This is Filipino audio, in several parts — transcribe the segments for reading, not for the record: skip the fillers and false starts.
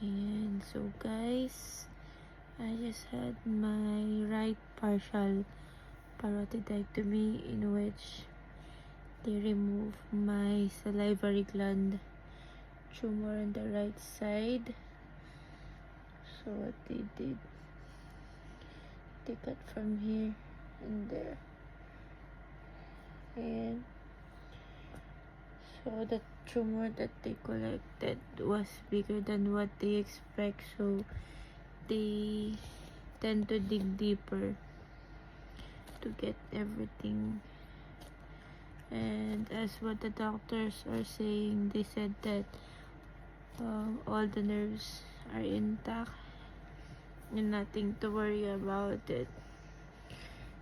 And so guys, I just had my right partial parotidectomy, in which they removed my salivary gland tumor on the right side. So what they did, they cut from here and there, and so the tumor that they collected was bigger than what they expect, so they tend to dig deeper to get everything. And as what the doctors are saying, they said that all the nerves are intact and nothing to worry about it.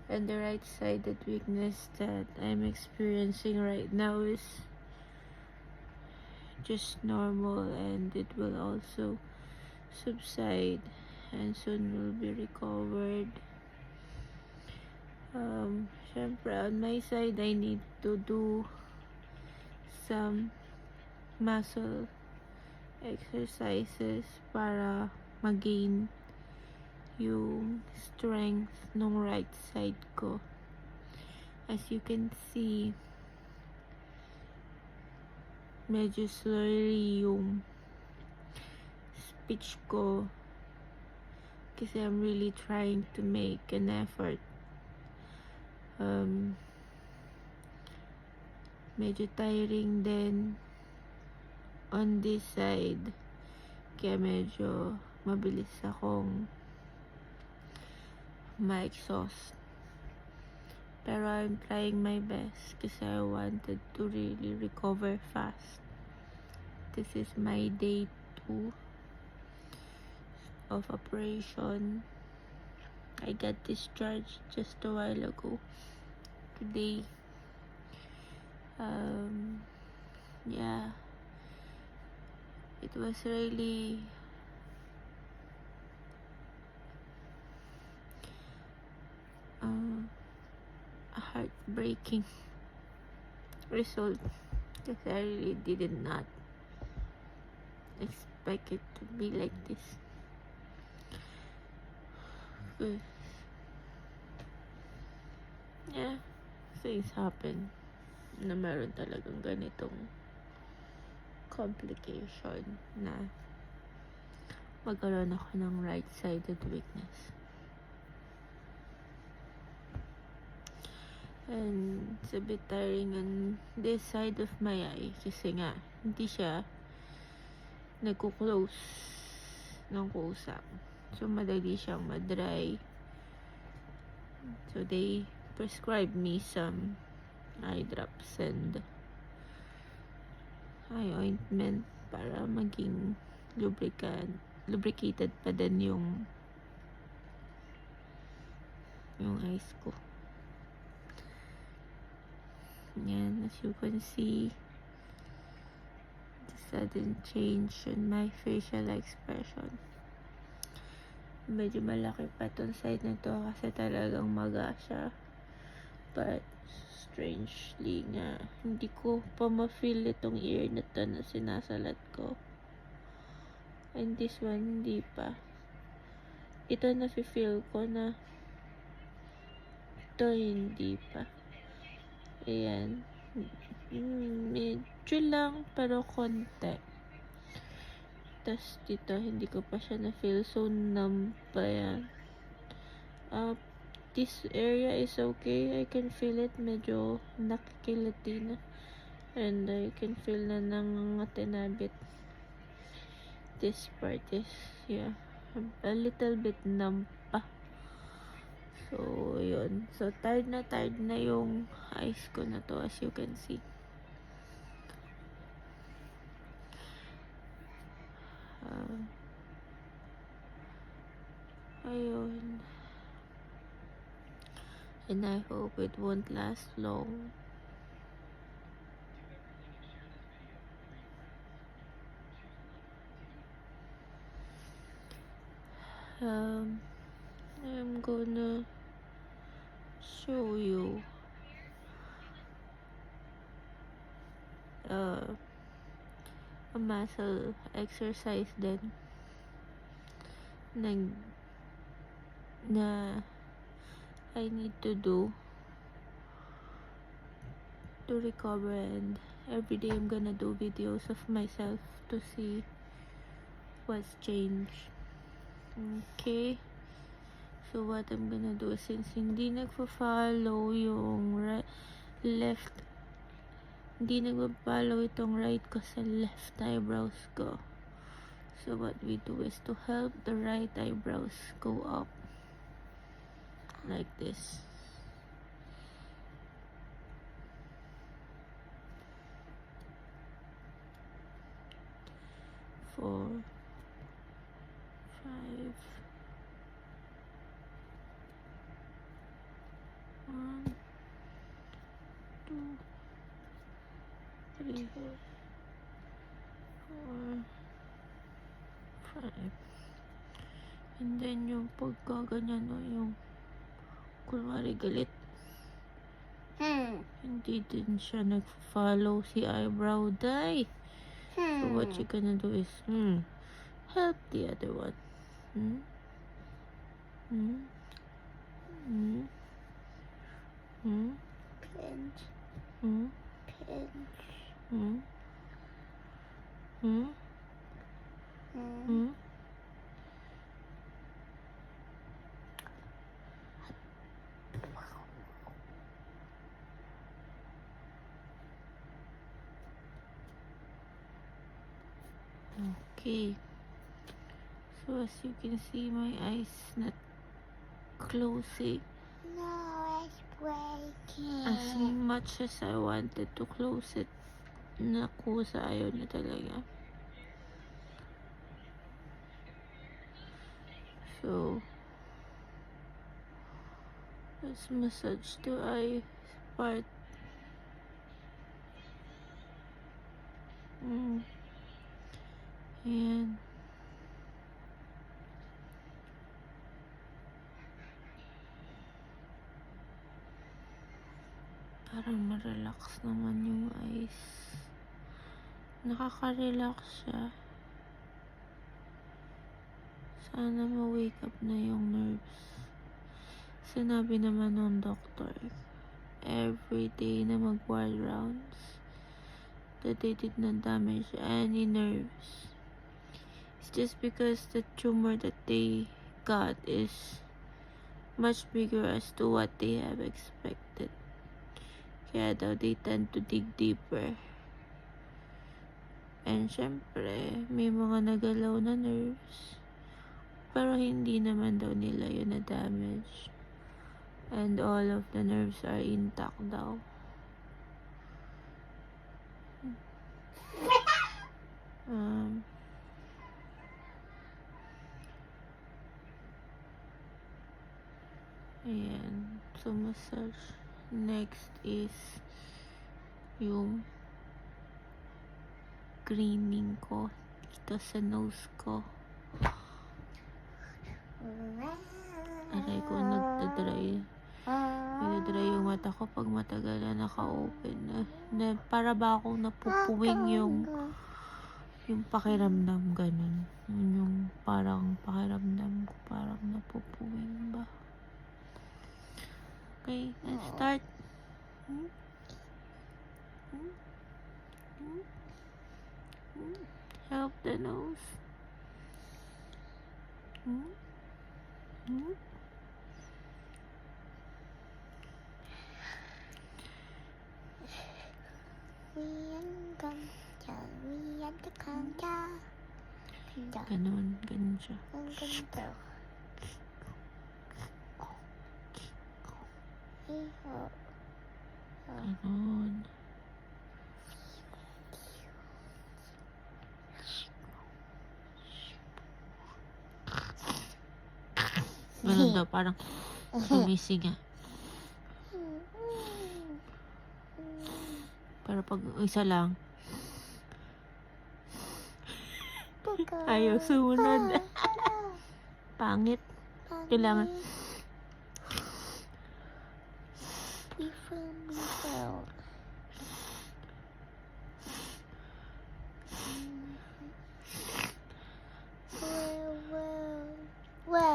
And the right-sided weakness that I'm experiencing right now is just normal, and it will also subside and soon will be recovered. Syempre on my side, I need to do some muscle exercises para magain yung strength ng right side ko. As you can see, medyo slowly yung speech ko kasi I'm really trying to make an effort. Medyo tiring din on this side, kaya medyo mabilis akong ma-exhaust. Pero I'm trying my best kasi I wanted to really recover fast. This is my day 2 of operation. I got discharged just a while ago today. Yeah, it was really a heartbreaking result because I really did not expect it to be like this. Yeah, things happen na meron talagang ganitong complication na magkaroon ako ng right-sided weakness. And it's a bit tiring on this side of my eye kasi nga hindi siya nagko-close ng kusang. So madali siyang madry. So they prescribed me some eye drops and eye ointment para maging lubricated pa din yung eyes ko. Yan, as you can see, the sudden change in my facial expression. Medyo malaki pa tong side na to kasi talagang maga siya. But strangely nga, hindi ko pa ma-feel itong ear na to na sinasalat ko. And this one, hindi pa. Ito na-feel ko na ito hindi pa. Ayan. Medyo lang, pero konti. Tapos dito, hindi ko pa siya na-feel. So, numb pa yan. This area is okay. I can feel it. Medyo nakikilati na. And I can feel na nangangati na bit. This part is, yeah, a little bit numb pa. So, yun. So, tired na yung eyes ko na to, as you can see. Ayun. And I hope it won't last long. I'm gonna show you a muscle exercise then na I need to do to recover, and every day I'm gonna do videos of myself to see what's changed. Okay, so what I'm gonna do, since hindi nagfo-follow yung left, hindi nagpa-follow itong right ko sa left eyebrows ko, so what we do is to help the right eyebrows go up like this. Four, 5, 1, 2, 3, 4, 5. And then yung pagkaganyan, no, yung kunwari galit, hindi din siya nag-follow si eyebrow dye. So what you gonna do is help the other one. Pinch. Okay, so as you can see, my eyes not closing No, it's breaking. as much as I wanted to close it. Nakusa, ayaw niya talaga. So let's massage the eye part. Ayan. Para ma-relax naman yung eyes. Nakaka-relax siya. Sana ma-wake up na yung nerves. Sinabi naman ng doctor, every day na mag-ward rounds, that they did not damage any nerves. It's just because the tumor that they got is much bigger as to what they have expected. Kaya daw they tend to dig deeper. And syempre, may mga nagalaw na nerves. Pero hindi naman daw nila yun na damage. And all of the nerves are intact daw. Ayan. So, massage. Next is yung greening ko dito sa nose ko. Aray ko, nagdadry. Nagdadry yung mata ko pag matagal na naka-open. Para ba akong napupuwing yung pakiramdam, ganun. Yung parang pakiramdam ko, parang napupuwing ba. Okay, let's start. Help the nose. Ganun siya. Ganun. Ganun daw, parang sumisig nga. Pero pag isa lang, ayaw sumunod. Pangit. Kailangan.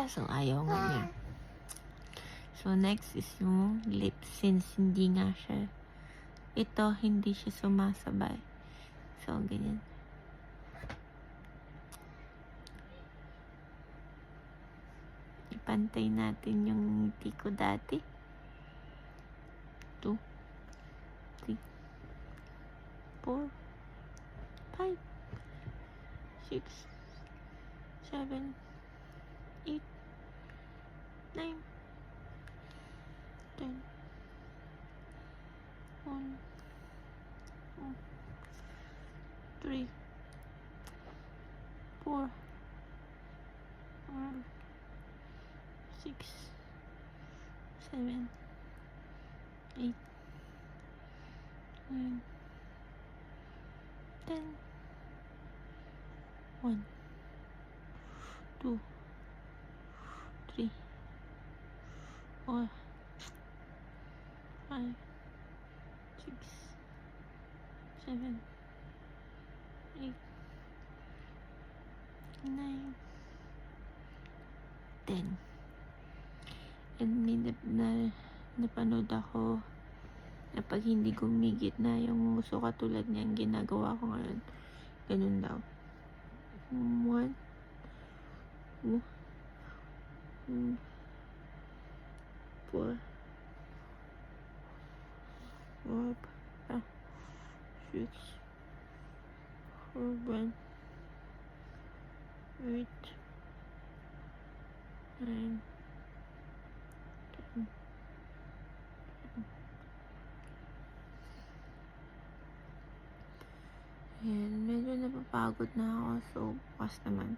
Kaso ayaw nga niya. So, next is yung lips. Since hindi nga siya, ito, hindi siya sumasabay. So, ganyan. Ipantay natin yung ngiti ko dati. 2, 3, 4, 5, 6, 7, 8, 9, 10, 1, 2, 3, 4, 5, 6, 7, 8, 9, 10, 1, 2, 3, 4, 5, 6, 7, 8, 9, 10. And may napanood ako na pag hindi gumigit na yung uso katulad niya, ang ginagawa ko ngayon, ganun daw. 1, 2, 4, 5, 6, 7, 8, 9, 10. Ayan, medyo napapagod na ako. So, bukas naman.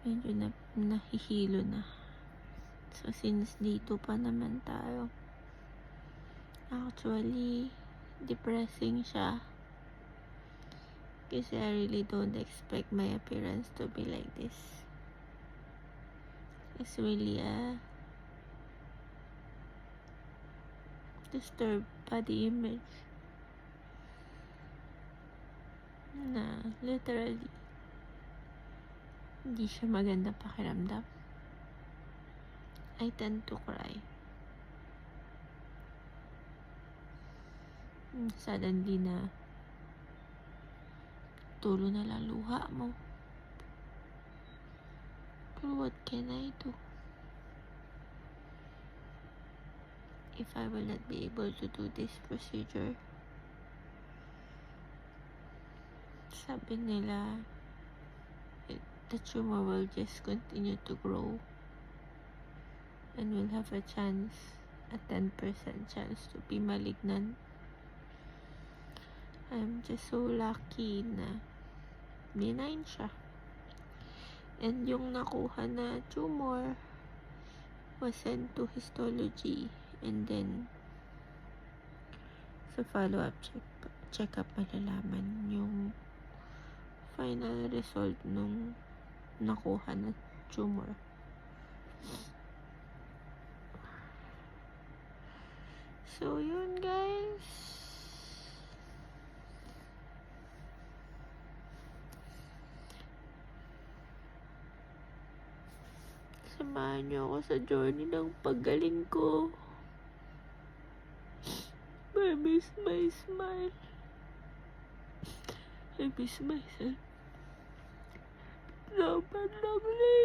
Medyo nahihilo na. So, since dito pa naman tayo, actually, depressing siya. Kasi I really don't expect my appearance to be like this. It's really a disturbed body image na literally hindi siya maganda pakiramdam. I tend to cry. Suddenly na tulo na lang luha mo. But what can I do? If I will not be able to do this procedure, sabi nila, the tumor will just continue to grow and will have a 10% chance to be malignant. I'm just so lucky na benign siya. And yung nakuha na tumor was sent to histology, and then sa follow-up check-up malalaman yung final result nung nakuha na tumor. So, yun guys. Samahan niyo ako sa journey ng paggaling ko. I miss my smile. I miss myself. Sobrang lovely.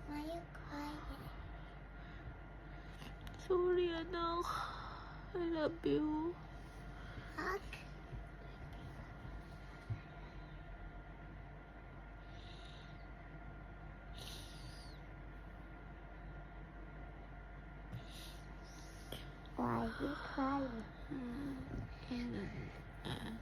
Why are you crying? Sorry, anak. I love you. Hug? Why are you crying? And